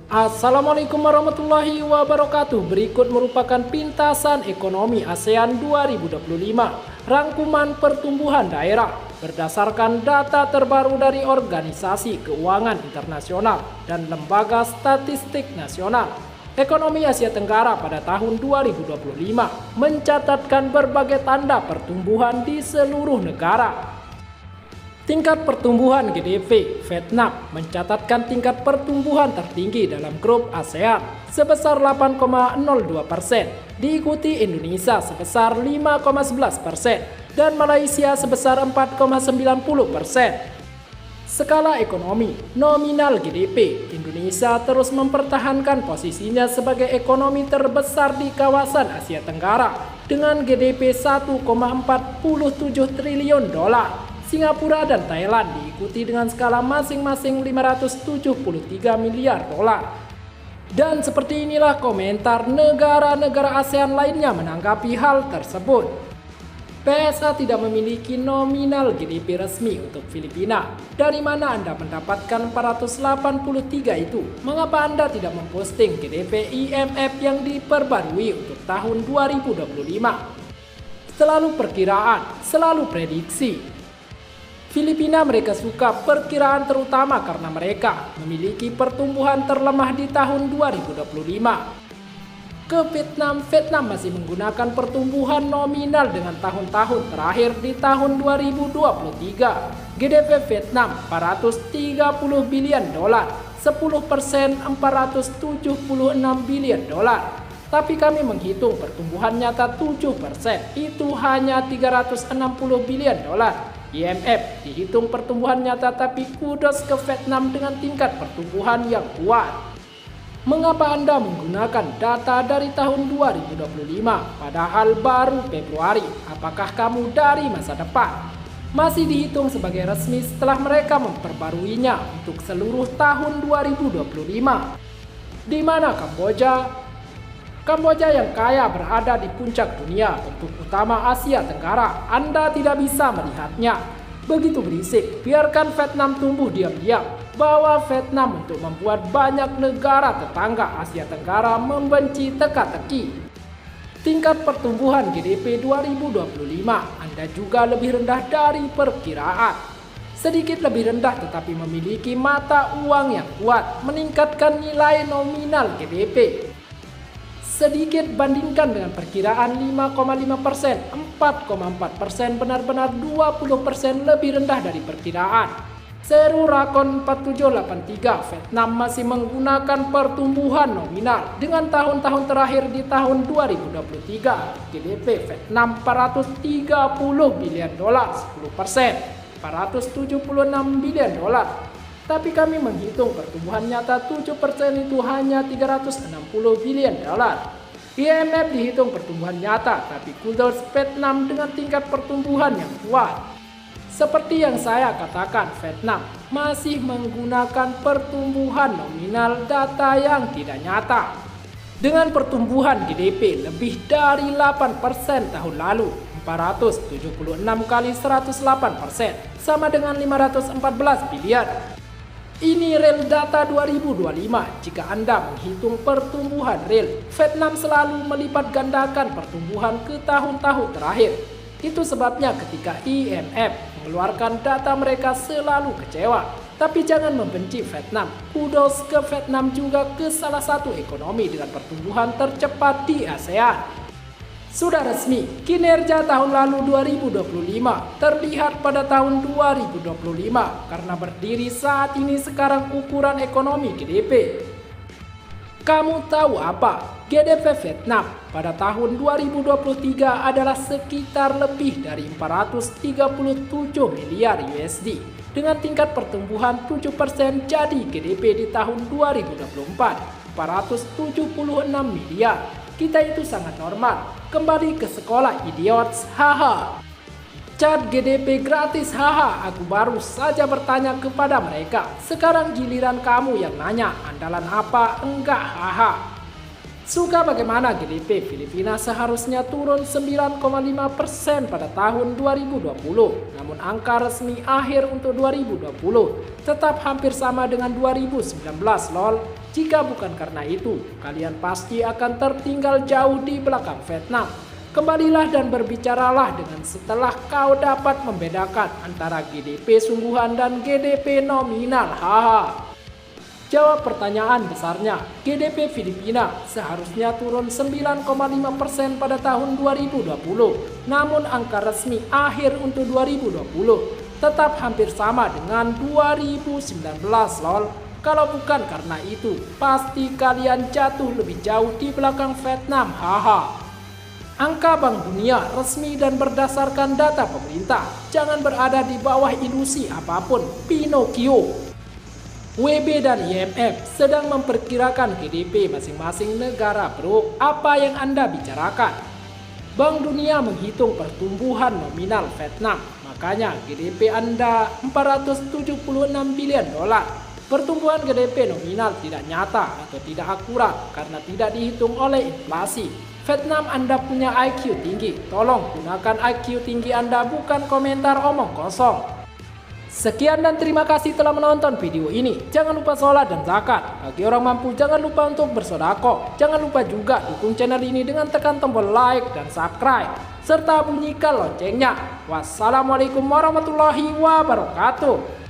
Assalamualaikum warahmatullahi wabarakatuh. Berikut merupakan pintasan ekonomi ASEAN 2025, rangkuman pertumbuhan daerah berdasarkan data terbaru dari Organisasi Keuangan Internasional dan Lembaga Statistik Nasional. Ekonomi Asia Tenggara pada tahun 2025 mencatatkan berbagai tanda pertumbuhan di seluruh negara. Tingkat pertumbuhan GDP Vietnam mencatatkan tingkat pertumbuhan tertinggi dalam grup ASEAN sebesar 8,02%, diikuti Indonesia sebesar 5,11% dan Malaysia sebesar 4,90%. Skala ekonomi nominal GDP Indonesia terus mempertahankan posisinya sebagai ekonomi terbesar di kawasan Asia Tenggara dengan GDP 1,47 triliun dolar. Singapura dan Thailand diikuti dengan skala masing-masing 573 miliar dolar. Dan seperti inilah komentar negara-negara ASEAN lainnya menanggapi hal tersebut. PSA tidak memiliki nominal GDP resmi untuk Filipina. Dari mana Anda mendapatkan 483 itu? Mengapa Anda tidak memposting GDP IMF yang diperbarui untuk tahun 2025? Selalu perkiraan, selalu prediksi. Filipina mereka suka perkiraan terutama karena mereka memiliki pertumbuhan terlemah di tahun 2025. Ke Vietnam masih menggunakan pertumbuhan nominal dengan tahun-tahun terakhir di tahun 2023. GDP Vietnam 430 bilion dolar, 10% 476 bilion dolar. Tapi kami menghitung pertumbuhan nyata 7%, itu hanya 360 bilion dolar. IMF dihitung pertumbuhan nyata tapi kudos ke Vietnam dengan tingkat pertumbuhan yang kuat. Mengapa Anda menggunakan data dari tahun 2025 padahal baru Februari? Apakah kamu dari masa depan? Masih dihitung sebagai resmi setelah mereka memperbaruinya untuk seluruh tahun 2025. Di mana Kamboja? Kamboja yang kaya berada di puncak dunia, bentuk utama Asia Tenggara. Anda tidak bisa melihatnya. Begitu berisik, biarkan Vietnam tumbuh diam-diam. Bawa Vietnam untuk membuat banyak negara tetangga Asia Tenggara membenci teka-teki. Tingkat pertumbuhan GDP 2025 Anda juga lebih rendah dari perkiraan. Sedikit lebih rendah tetapi memiliki mata uang yang kuat, meningkatkan nilai nominal GDP. Sedikit bandingkan dengan perkiraan 5,5%, 4,4% benar-benar 20% lebih rendah dari perkiraan. Seru Rakon 4783, Vietnam masih menggunakan pertumbuhan nominal dengan tahun-tahun terakhir di tahun 2023. GDP Vietnam 430 bilion dolar, 10%, 476 bilion dolar. Tapi kami menghitung pertumbuhan nyata 7% itu hanya 360 bilion dolar. IMF dihitung pertumbuhan nyata, tapi kudos Vietnam dengan tingkat pertumbuhan yang kuat. Seperti yang saya katakan, Vietnam masih menggunakan pertumbuhan nominal data yang tidak nyata. Dengan pertumbuhan GDP lebih dari 8% tahun lalu, 476 kali 108%, sama dengan 514 bilion. Ini real data 2025. Jika Anda menghitung pertumbuhan real, Vietnam selalu melipat gandakan pertumbuhan ke tahun-tahun terakhir. Itu sebabnya ketika IMF mengeluarkan data mereka selalu kecewa. Tapi jangan membenci Vietnam. Kudos ke Vietnam juga ke salah satu ekonomi dengan pertumbuhan tercepat di ASEAN. Sudah resmi, kinerja tahun lalu 2025 terlihat pada tahun 2025 karena berdiri saat ini sekarang ukuran ekonomi GDP. Kamu tahu apa? GDP Vietnam pada tahun 2023 adalah sekitar lebih dari 437 miliar USD dengan tingkat pertumbuhan 7%. Jadi GDP di tahun 2024 476 miliar. Kita itu sangat normal. Kembali ke sekolah idiots, haha. Cat GDP gratis, haha. Aku baru saja bertanya kepada mereka. Sekarang giliran kamu yang nanya, andalan apa? Enggak, haha. Suka bagaimana GDP Filipina seharusnya turun 9,5% pada tahun 2020. Namun angka resmi akhir untuk 2020 tetap hampir sama dengan 2019 lol. Jika bukan karena itu, kalian pasti akan tertinggal jauh di belakang Vietnam. Kembalilah dan berbicaralah dengan setelah kau dapat membedakan antara GDP sungguhan dan GDP nominal. Haha. Jawab pertanyaan besarnya, GDP Filipina seharusnya turun 9,5% pada tahun 2020. Namun angka resmi akhir untuk 2020 tetap hampir sama dengan 2019 lol. Kalau bukan karena itu, pasti kalian jatuh lebih jauh di belakang Vietnam. Haha. Angka Bank Dunia resmi dan berdasarkan data pemerintah. Jangan berada di bawah ilusi apapun. Pinocchio. WB dan IMF sedang memperkirakan GDP masing-masing negara, bro. Apa yang Anda bicarakan? Bank Dunia menghitung pertumbuhan nominal Vietnam. Makanya GDP Anda 476 bilion dolar. Pertumbuhan GDP nominal tidak nyata atau tidak akurat karena tidak dihitung oleh inflasi. Vietnam Anda punya IQ tinggi, tolong gunakan IQ tinggi Anda, bukan komentar omong kosong. Sekian dan terima kasih telah menonton video ini. Jangan lupa sholat dan zakat. Bagi orang mampu jangan lupa untuk bersedekah. Jangan lupa juga dukung channel ini dengan tekan tombol like dan subscribe. Serta bunyikan loncengnya. Wassalamualaikum warahmatullahi wabarakatuh.